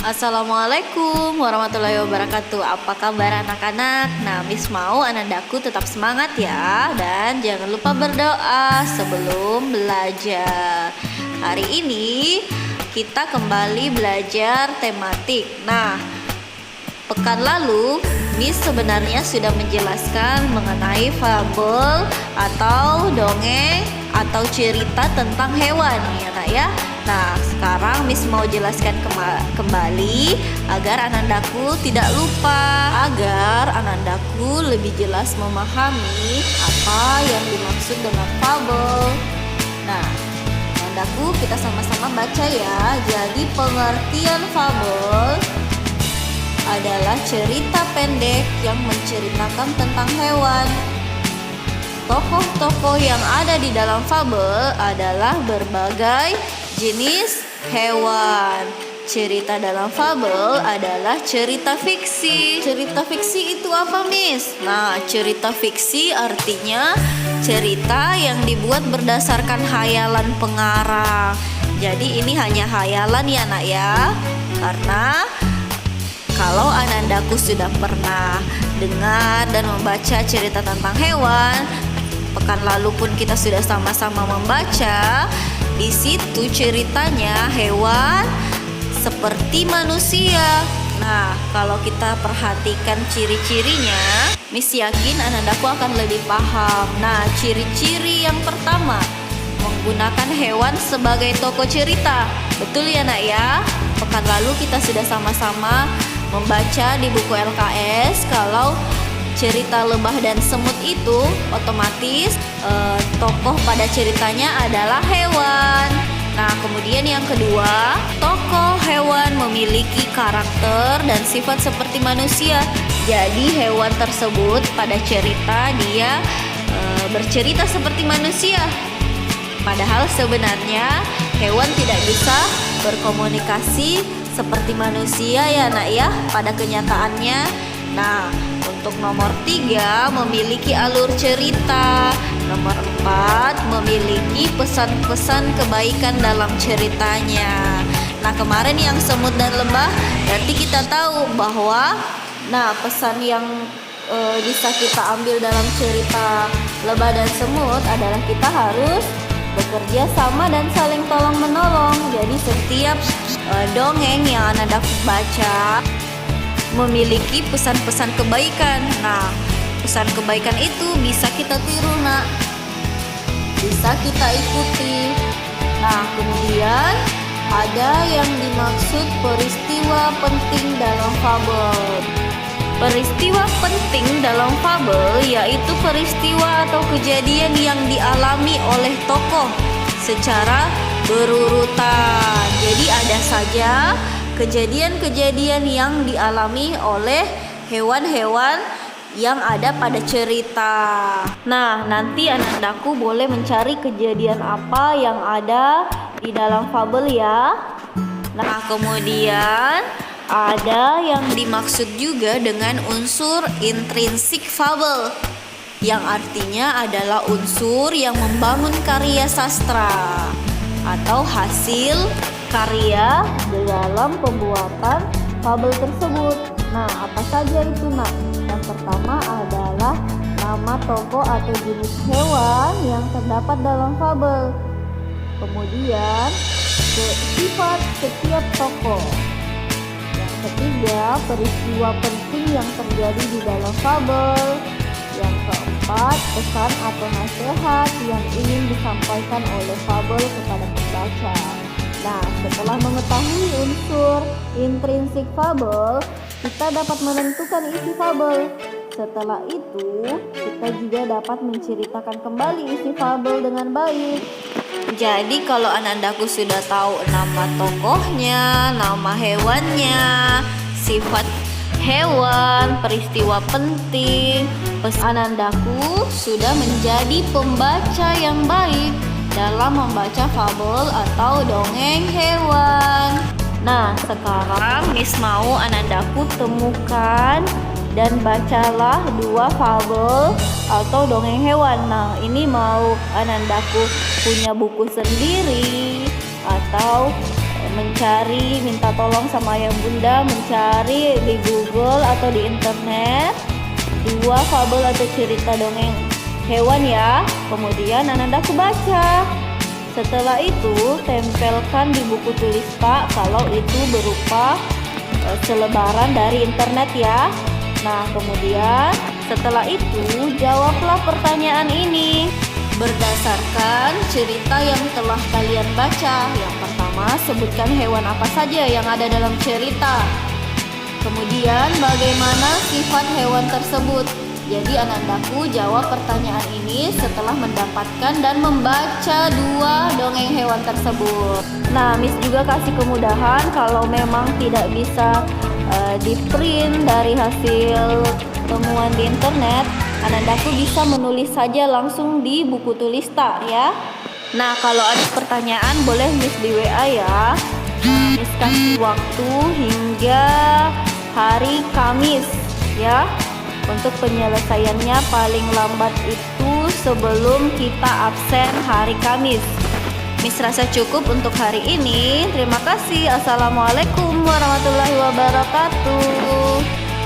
Assalamualaikum warahmatullahi wabarakatuh. Apa kabar anak-anak? Nah, Miss mau anandaku tetap semangat ya. Dan jangan lupa berdoa sebelum belajar. Hari ini kita kembali belajar tematik. Nah, pekan lalu Miss sebenarnya sudah menjelaskan mengenai fabel atau dongeng atau cerita tentang hewan ya nak ya. Nah, sekarang Miss mau jelaskan kembali agar anandaku tidak lupa, agar anandaku lebih jelas memahami apa yang dimaksud dengan fabel. Nah, anandaku kita sama-sama baca ya. Jadi pengertian fabel adalah cerita pendek yang menceritakan tentang hewan. Tokoh-tokoh yang ada di dalam fabel adalah berbagai jenis hewan. Cerita dalam fabel adalah cerita fiksi. Cerita fiksi itu apa, Miss? Nah, cerita fiksi artinya cerita yang dibuat berdasarkan hayalan pengarang. Jadi ini hanya hayalan ya nak ya. Karena kalau anandaku sudah pernah dengar dan membaca cerita tentang hewan, pekan lalu pun kita sudah sama-sama membaca. Di situ ceritanya hewan seperti manusia. Nah, kalau kita perhatikan ciri-cirinya, Miss yakin anandaku akan lebih paham. Nah, ciri-ciri yang pertama, menggunakan hewan sebagai tokoh cerita. Betul ya nak ya? Pekan lalu kita sudah sama-sama membaca di buku LKS kalau cerita lebah dan semut itu otomatis tokoh pada ceritanya adalah hewan. Nah, kemudian yang kedua, tokoh hewan memiliki karakter dan sifat seperti manusia. Jadi hewan tersebut pada cerita dia bercerita seperti manusia. Padahal sebenarnya hewan tidak bisa berkomunikasi seperti manusia ya nak ya pada kenyataannya. Nah, untuk nomor 3 memiliki alur cerita. Nomor 4 memiliki pesan-pesan kebaikan dalam ceritanya. Nah, kemarin yang semut dan lebah, nanti kita tahu bahwa pesan yang bisa kita ambil dalam cerita lebah dan semut adalah kita harus bekerja sama dan saling tolong menolong. Jadi setiap dongeng yang anandaku baca memiliki pesan-pesan kebaikan. Nah, pesan kebaikan itu bisa kita tiru nak, bisa kita ikuti. Nah, kemudian ada yang dimaksud peristiwa penting dalam fabel. Peristiwa penting dalam fabel yaitu peristiwa atau kejadian yang dialami oleh tokoh secara berurutan. Jadi ada saja kejadian-kejadian yang dialami oleh hewan-hewan yang ada pada cerita. Nah, nanti anandaku boleh mencari kejadian apa yang ada di dalam fabel ya. Nah, kemudian ada yang dimaksud juga dengan unsur intrinsik fabel, yang artinya adalah unsur yang membangun karya sastra atau hasil karya dalam pembuatan fabel tersebut. Nah, apa saja itu nak? Yang pertama adalah nama tokoh atau jenis hewan yang terdapat dalam fabel. Kemudian sifat setiap tokoh. Yang ketiga, peristiwa penting yang terjadi di dalam fabel. Yang keempat, pesan atau nasihat yang ingin disampaikan oleh fabel kepada pembaca. Nah, setelah mengetahui unsur intrinsik fabel, kita dapat menentukan isi fabel. Setelah itu, kita juga dapat menceritakan kembali isi fabel dengan baik. Jadi kalau anandaku sudah tahu nama tokohnya, nama hewannya, sifat hewan, peristiwa penting, anandaku sudah menjadi pembaca yang baik dalam membaca fabel atau dongeng hewan. Nah, sekarang Miss mau anandaku temukan dan bacalah 2 fabel atau dongeng hewan. Nah, ini mau anandaku punya buku sendiri atau minta tolong sama ayah bunda mencari di Google atau di internet 2 fabel atau cerita dongeng hewan ya. Kemudian Anandaku baca. Setelah itu tempelkan di buku tulis Pak kalau itu berupa selebaran dari internet ya. Nah, kemudian setelah itu jawablah pertanyaan ini berdasarkan cerita yang telah kalian baca. Yang pertama, sebutkan hewan apa saja yang ada dalam cerita. Kemudian bagaimana sifat hewan tersebut. Jadi Anandaku jawab pertanyaan ini setelah mendapatkan dan membaca 2 dongeng hewan tersebut. Nah, Miss juga kasih kemudahan kalau memang tidak bisa di print dari hasil temuan di internet, Anandaku bisa menulis saja langsung di buku tulis tak ya. Nah, kalau ada pertanyaan boleh Miss di WA ya. Miss kasih waktu hingga hari Kamis ya. Untuk penyelesaiannya paling lambat itu sebelum kita absen hari Kamis. Miss rasa cukup untuk hari ini. Terima kasih. Assalamualaikum warahmatullahi wabarakatuh.